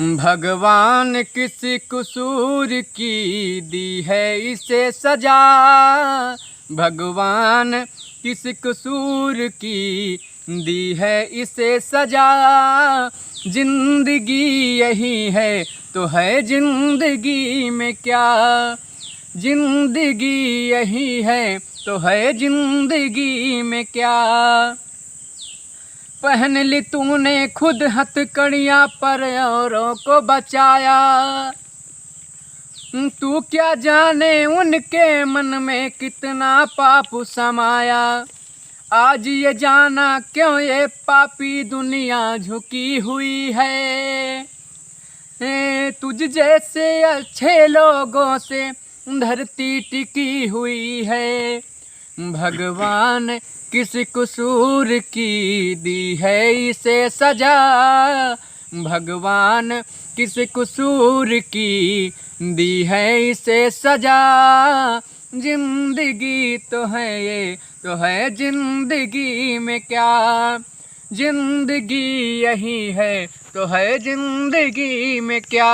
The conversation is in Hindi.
भगवान किस कसूर की दी है इसे सजा। भगवान किस कसूर की दी है इसे सजा। जिंदगी यही है तो है जिंदगी में क्या। जिंदगी यही है तो है जिंदगी में क्या। पहन ली तूने खुद हथकड़ियाँ पर औरों को बचाया। तू क्या जाने उनके मन में कितना पाप समाया। आज ये जाना क्यों ये पापी दुनिया झुकी हुई है। तुझ जैसे अच्छे लोगों से धरती टिकी हुई है। भगवान किस कसूर की दी है इसे सजा। भगवान किस कसूर की दी है इसे सजा। जिंदगी तो है ये तो है जिंदगी में क्या। जिंदगी यही है तो है जिंदगी में क्या।